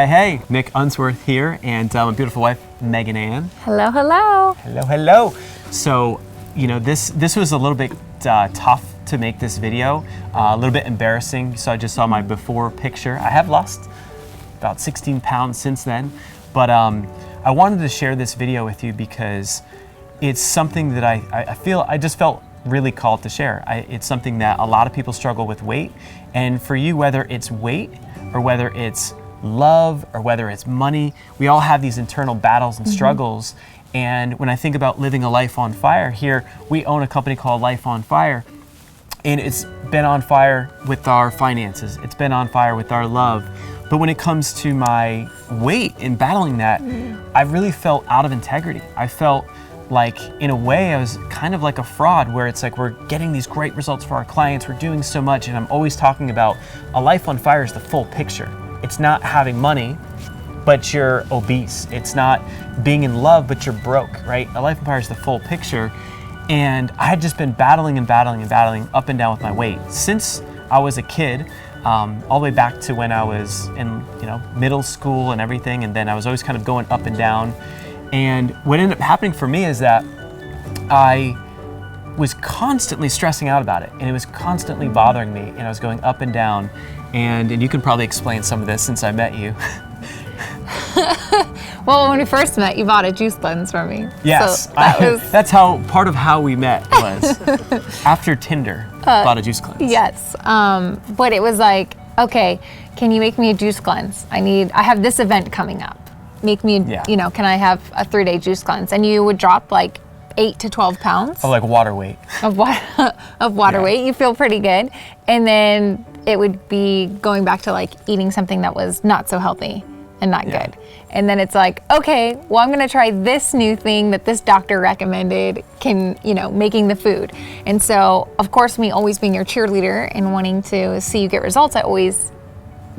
Hey, Nick Unsworth here, and my beautiful wife, Megan Ann. Hello, hello. Hello, hello. So, this was a little bit tough to make this video, a little bit embarrassing. So I just saw my before picture. I have lost about 16 pounds since then, but I wanted to share this video with you because it's something that I just felt really called to share. It's something that a lot of people struggle with weight, and for you, whether it's weight or whether it's love or whether it's money, we all have these internal battles and struggles. And when I think about living a life on fire, here we own a company called Life on Fire, and it's been on fire with our finances, it's been on fire with our love. But when it comes to my weight and battling that, I really felt out of integrity. I felt like, in a way, I was kind of like a fraud, where it's like we're getting these great results for our clients, we're doing so much, and I'm always talking about a life on fire is the full picture. It's not having money, but you're obese. It's not being in love, but you're broke, right? A life on fire is the full picture. And I had just been battling up and down with my weight since I was a kid, all the way back to when I was in middle school and everything. And then I was always kind of going up and down. And what ended up happening for me is that I was constantly stressing out about it, and it was constantly bothering me, and I was going up and down. And you can probably explain some of this since I met you. Well, when we first met, you bought a juice cleanse from me. Yes, So that's part of how we met was after Tinder, bought a juice cleanse. Yes, but it was like, okay, can you make me a juice cleanse? I have this event coming up. Make me, can I have a 3-day juice cleanse? And you would drop like 8 to 12 pounds. Oh, like water weight. Of water weight. You feel pretty good. And then it would be going back to like eating something that was not so healthy and not good. And then it's like, okay, well, I'm going to try this new thing that this doctor recommended, making the food. And so, of course, me always being your cheerleader and wanting to see you get results, I always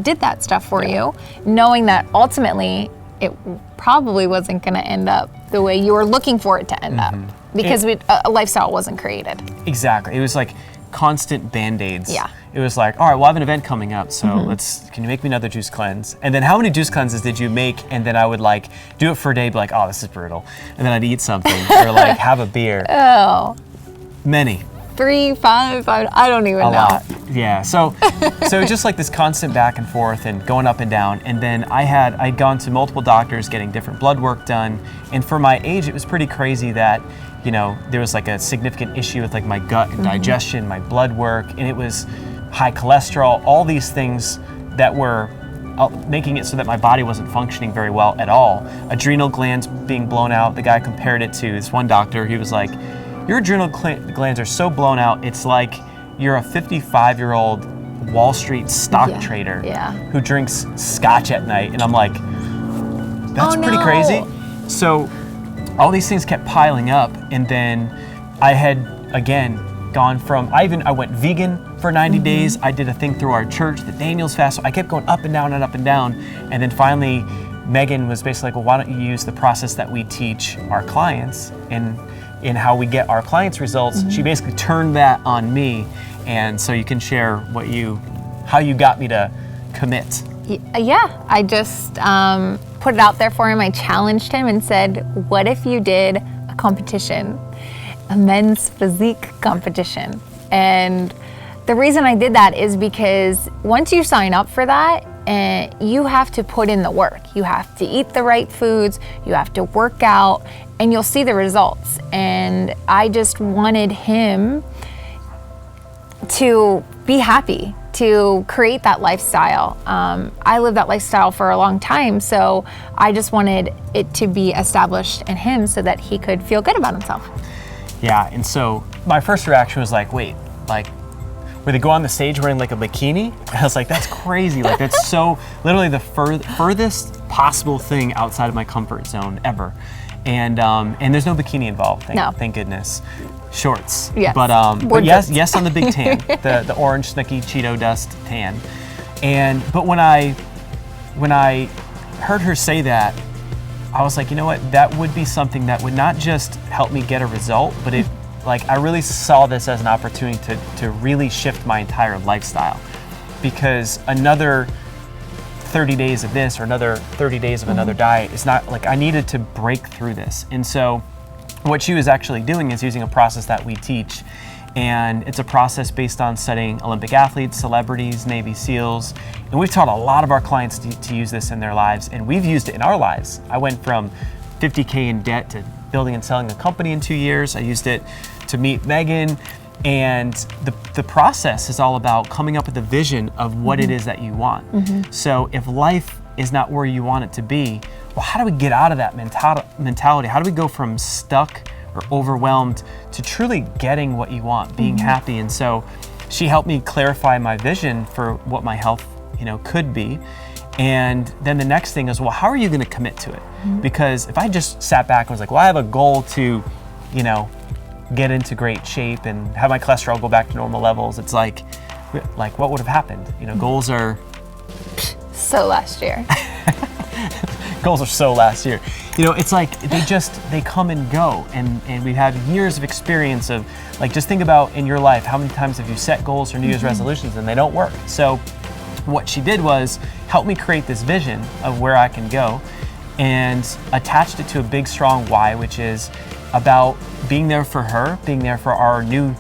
did that stuff for you, knowing that ultimately it probably wasn't going to end up the way you were looking for it to end up, because a lifestyle wasn't created. Exactly. It was like constant Band-Aids. Yeah. It was like, all right, well, I have an event coming up, so can you make me another juice cleanse? And then how many juice cleanses did you make? And then I would like do it for a day, be like, oh, this is brutal. And then I'd eat something or like have a beer. Oh. Many. 3, 5, I don't even know. A lot. Yeah. So just like this constant back and forth and going up and down. And then I'd gone to multiple doctors getting different blood work done. And for my age, it was pretty crazy that, there was like a significant issue with like my gut and digestion, my blood work, and it was high cholesterol, all these things that were making it so that my body wasn't functioning very well at all. Adrenal glands being blown out. The guy compared it to this one doctor. He was like, your adrenal glands are so blown out, it's like you're a 55-year-old Wall Street stock trader who drinks scotch at night. And I'm like, that's pretty crazy. So all these things kept piling up. And then I had, again, gone from, I went vegan for 90 days. I did a thing through our church, the Daniel's fast. So I kept going up and down and up and down. And then finally, Megan was basically like, well, why don't you use the process that we teach our clients in how we get our clients results. She basically turned that on me. And so you can share how you got me to commit. Yeah, I just put it out there for him. I challenged him and said, what if you did a competition, a men's physique competition? And the reason I did that is because once you sign up for that, you have to put in the work. You have to eat the right foods, you have to work out, and you'll see the results. And I just wanted him to be happy, to create that lifestyle. I lived that lifestyle for a long time, so I just wanted it to be established in him so that he could feel good about himself. Yeah, and so my first reaction was like, wait, like, where they go on the stage wearing like a bikini? And I was like, that's crazy. Like, that's so literally the furthest possible thing outside of my comfort zone ever. And there's no bikini involved, thank goodness. Shorts. Yes. But yes on the big tan, the orange Snicky Cheeto dust tan. But when I heard her say that, I was like, you know what? That would be something that would not just help me get a result, but I really saw this as an opportunity to really shift my entire lifestyle. Because another 30 days of this or another 30 days of another diet. It's not like I needed to break through this. And so what she was actually doing is using a process that we teach. And it's a process based on studying Olympic athletes, celebrities, Navy SEALs. And we've taught a lot of our clients to use this in their lives, and we've used it in our lives. I went from 50K in debt to building and selling a company in 2 years. I used it to meet Megan. And the process is all about coming up with a vision of what it is that you want. So if life is not where you want it to be, well, how do we get out of that mentality? How do we go from stuck or overwhelmed to truly getting what you want, being happy? And so she helped me clarify my vision for what my health, could be. And then the next thing is, well, how are you going to commit to it? Because if I just sat back and was like, well, I have a goal to, get into great shape and have my cholesterol go back to normal levels, it's like what would have happened? Goals are so last year. Goals are so last year. It's like they come and go, and we've had years of experience of, like, just think about in your life, how many times have you set goals or New Year's resolutions and they don't work? So what she did was help me create this vision of where I can go, and attached it to a big, strong why, which is about being there for her, being there for our new,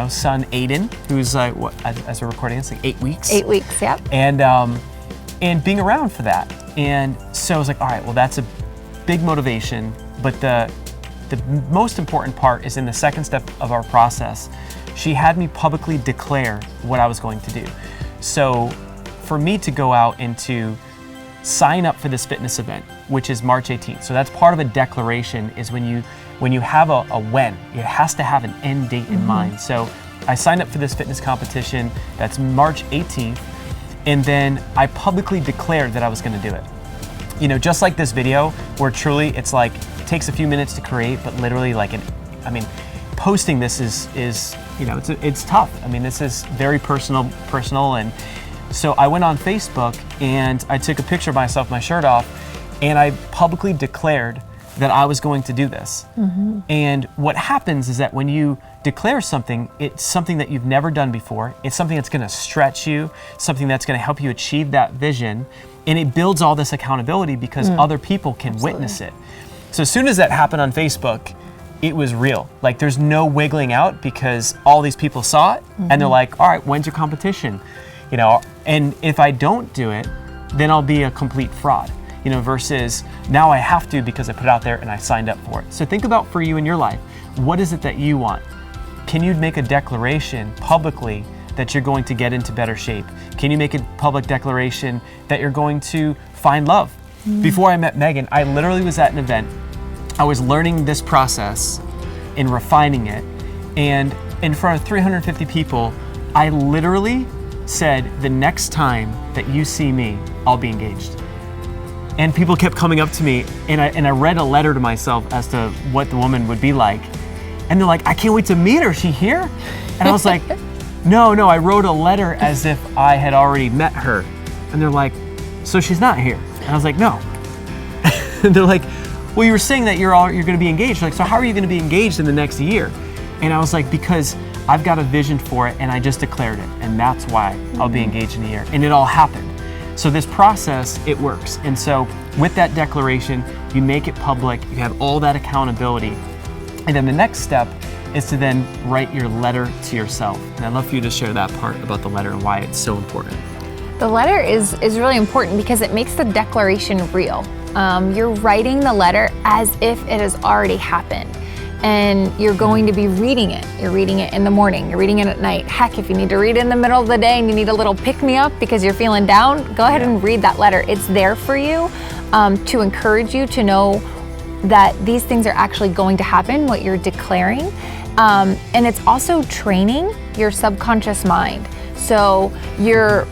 son, Aiden, who's as we're recording, it's like 8 weeks. 8 weeks, yep. And being around for that. And so I was like, all right, well, that's a big motivation, but the most important part is in the second step of our process. She had me publicly declare what I was going to do. So for me to go out and to sign up for this fitness event, which is March 18th. So that's part of a declaration, is when you have a when, it has to have an end date in mind. So I signed up for this fitness competition, that's March 18th, and then I publicly declared that I was gonna do it. Just like this video, where truly it's like, it takes a few minutes to create, but literally posting this is it's tough. This is very personal, and so I went on Facebook and I took a picture of myself, my shirt off, and I publicly declared that I was going to do this. And what happens is that when you declare something, it's something that you've never done before. It's something that's gonna stretch you, something that's gonna help you achieve that vision. And it builds all this accountability because other people can witness it. So as soon as that happened on Facebook, it was real. Like, there's no wiggling out, because all these people saw it and they're like, all right, when's your competition? And if I don't do it, then I'll be a complete fraud, versus now I have to because I put it out there and I signed up for it. So think about, for you in your life, what is it that you want? Can you make a declaration publicly that you're going to get into better shape? Can you make a public declaration that you're going to find love? Before I met Megan, I literally was at an event. I was learning this process and refining it. And in front of 350 people, I literally said, the next time that you see me, I'll be engaged. And people kept coming up to me, and I read a letter to myself as to what the woman would be like. And they're like, I can't wait to meet her, is she here? And I was like, no, I wrote a letter as if I had already met her. And they're like, so she's not here? And I was like, no. And they're like, well, you were saying that you're gonna be engaged. Like, so how are you gonna be engaged in the next year? And I was like, because I've got a vision for it and I just declared it. And that's why I'll be engaged in a year. And it all happened. So this process, it works. And so with that declaration, you make it public, you have all that accountability. And then the next step is to then write your letter to yourself. And I'd love for you to share that part about the letter and why it's so important. The letter is really important because it makes the declaration real. You're writing the letter as if it has already happened. And you're going to be reading it. You're reading it in the morning, you're reading it at night. Heck, if you need to read it in the middle of the day and you need a little pick-me-up because you're feeling down, go ahead and read that letter. It's there for you to encourage you to know that these things are actually going to happen, what you're declaring. And it's also training your subconscious mind. So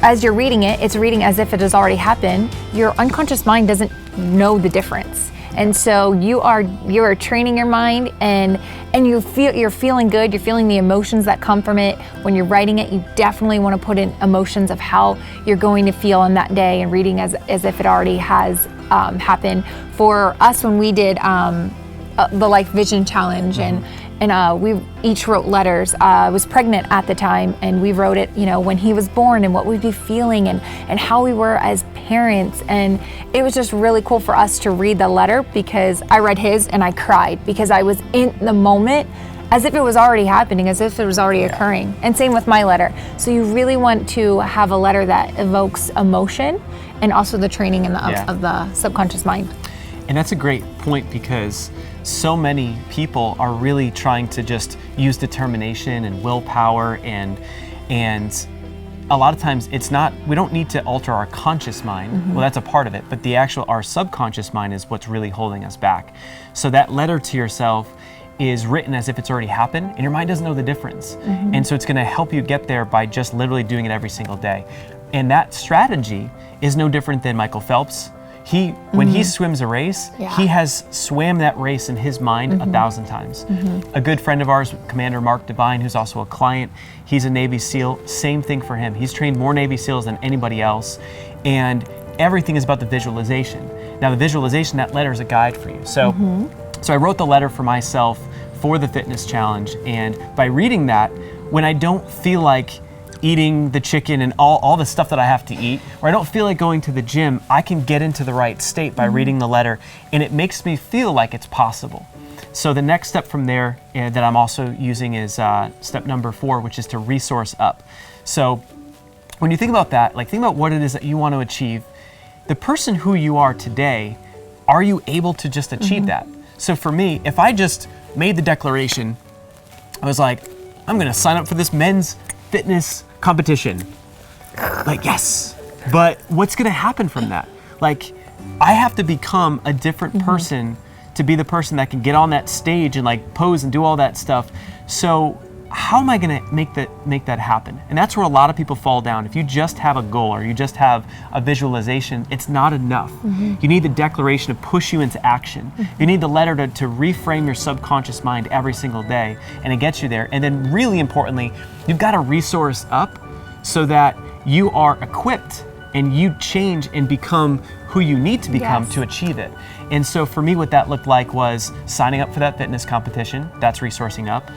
as you're reading it, it's reading as if it has already happened. Your unconscious mind doesn't know the difference. And so you are training your mind, and you're feeling good. You're feeling the emotions that come from it. When you're writing it, you definitely want to put in emotions of how you're going to feel on that day, and reading as if it already has happened. For us, when we did the Life Vision Challenge, And we each wrote letters. I was pregnant at the time, and we wrote it, when he was born and what we'd be feeling and how we were as parents. And it was just really cool for us to read the letter, because I read his and I cried, because I was in the moment as if it was already happening, as if it was already occurring. And same with my letter. So you really want to have a letter that evokes emotion and also the training of the subconscious mind. And that's a great point, because so many people are really trying to just use determination and willpower, and a lot of times we don't need to alter our conscious mind. Well, that's a part of it, but our subconscious mind is what's really holding us back. So that letter to yourself is written as if it's already happened, and your mind doesn't know the difference. And so it's going to help you get there by just literally doing it every single day. And that strategy is no different than Michael Phelps. When he swims a race, he has swam that race in his mind 1,000 times. A good friend of ours, Commander Mark Devine, who's also a client, he's a Navy SEAL, same thing for him. He's trained more Navy SEALs than anybody else, and everything is about the visualization. Now the visualization, that letter is a guide for you. So I wrote the letter for myself for the fitness challenge, and by reading that, when I don't feel like eating the chicken and all the stuff that I have to eat, or I don't feel like going to the gym, I can get into the right state by reading the letter, and it makes me feel like it's possible. So the next step from there that I'm also using is step number 4, which is to resource up. So when you think about that, think about what it is that you want to achieve. The person who you are today, are you able to just achieve that? So for me, if I just made the declaration, I was like, I'm going to sign up for this men's fitness competition. Yes. But what's going to happen from that? I have to become a different person to be the person that can get on that stage and pose and do all that stuff. So how am I going to make that happen? And that's where a lot of people fall down. If you just have a goal or you just have a visualization, it's not enough. You need the declaration to push you into action. You need the letter to reframe your subconscious mind every single day, and it gets you there. And then really importantly, you've got to resource up so that you are equipped and you change and become who you need to become to achieve it. And so for me, what that looked like was signing up for that fitness competition. That's resourcing up.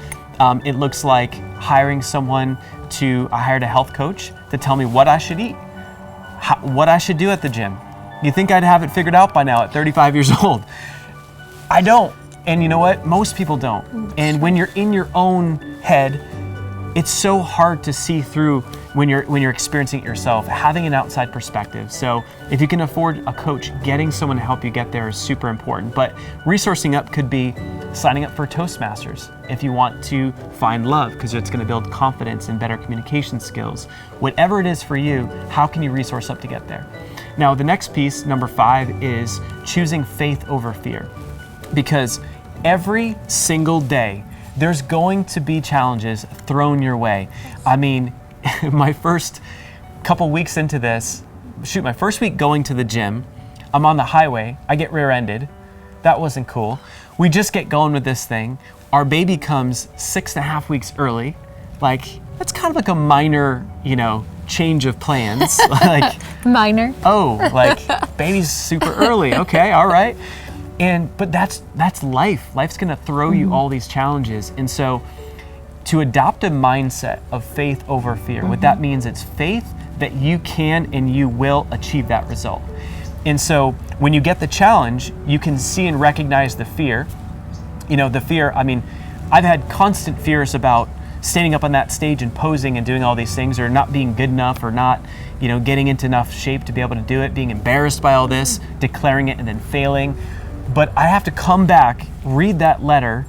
It looks like hiring someone I hired a health coach to tell me what I should eat, what I should do at the gym. You think I'd have it figured out by now at 35 years old? I don't. And you know what? Most people don't. And when you're in your own head, it's so hard to see through when you're experiencing it yourself, having an outside perspective. So if you can afford a coach, getting someone to help you get there is super important. But resourcing up could be signing up for Toastmasters if you want to find love, because it's going to build confidence and better communication skills. Whatever it is for you, how can you resource up to get there? Now, the next piece, number 5, is choosing faith over fear. Because every single day, there's going to be challenges thrown your way. I mean, my first couple weeks into this, my first week going to the gym, I'm on the highway, I get rear-ended. That wasn't cool. We just get going with this thing. Our baby comes 6.5 weeks early. That's kind of like a minor, change of plans. Minor. Baby's super early. Okay, all right. But that's life. Life's gonna throw you all these challenges. And so to adopt a mindset of faith over fear, what that means, it's faith that you can and you will achieve that result. And so when you get the challenge, you can see and recognize the fear. The fear, I've had constant fears about standing up on that stage and posing and doing all these things, or not being good enough, or not, getting into enough shape to be able to do it, being embarrassed by all this, declaring it and then failing. But I have to come back, read that letter,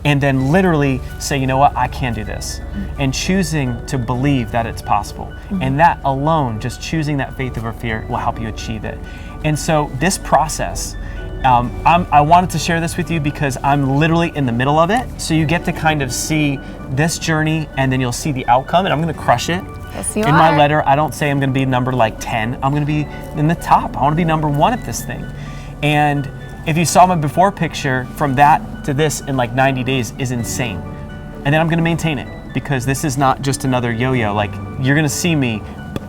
and then literally say, you know what, I can do this. And choosing to believe that it's possible. And that alone, just choosing that faith over fear, will help you achieve it. And so this process, I wanted to share this with you because I'm literally in the middle of it. So you get to kind of see this journey, and then you'll see the outcome, and I'm gonna crush it. Yes, you in my letter, I don't say I'm gonna be number 10. I'm gonna be in the top. I wanna be number 1 at this thing. And if you saw my before picture, from that to this in 90 days is insane. And then I'm gonna maintain it, because this is not just another yo-yo. You're gonna see me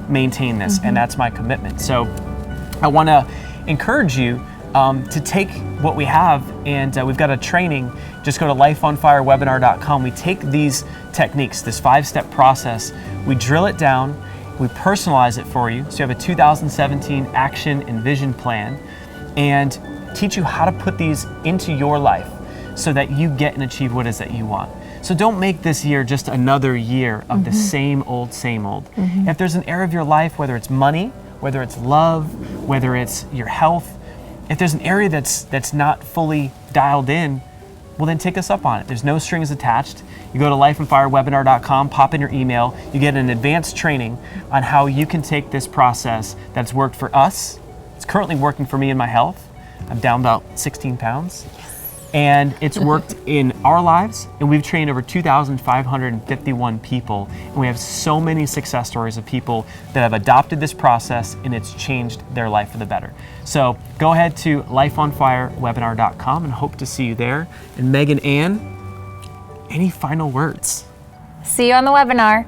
maintain this, and that's my commitment. So I wanna encourage you, to take what we have, and we've got a training. Just go to lifeonfirewebinar.com. We take these techniques, this 5-step process, we drill it down, we personalize it for you. So you have a 2017 action and vision plan, and teach you how to put these into your life so that you get and achieve what it is that you want. So don't make this year just another year of the same old, same old. If there's an area of your life, whether it's money, whether it's love, whether it's your health, if there's an area that's not fully dialed in, well then take us up on it. There's no strings attached. You go to lifeonfirewebinar.com, pop in your email, you get an advanced training on how you can take this process that's worked for us. It's currently working for me in my health. I'm down about 16 pounds. And it's worked in our lives, and we've trained over 2,551 people, and we have so many success stories of people that have adopted this process and it's changed their life for the better. So go ahead to lifeonfirewebinar.com and hope to see you there. And Megan Ann, any final words? See you on the webinar.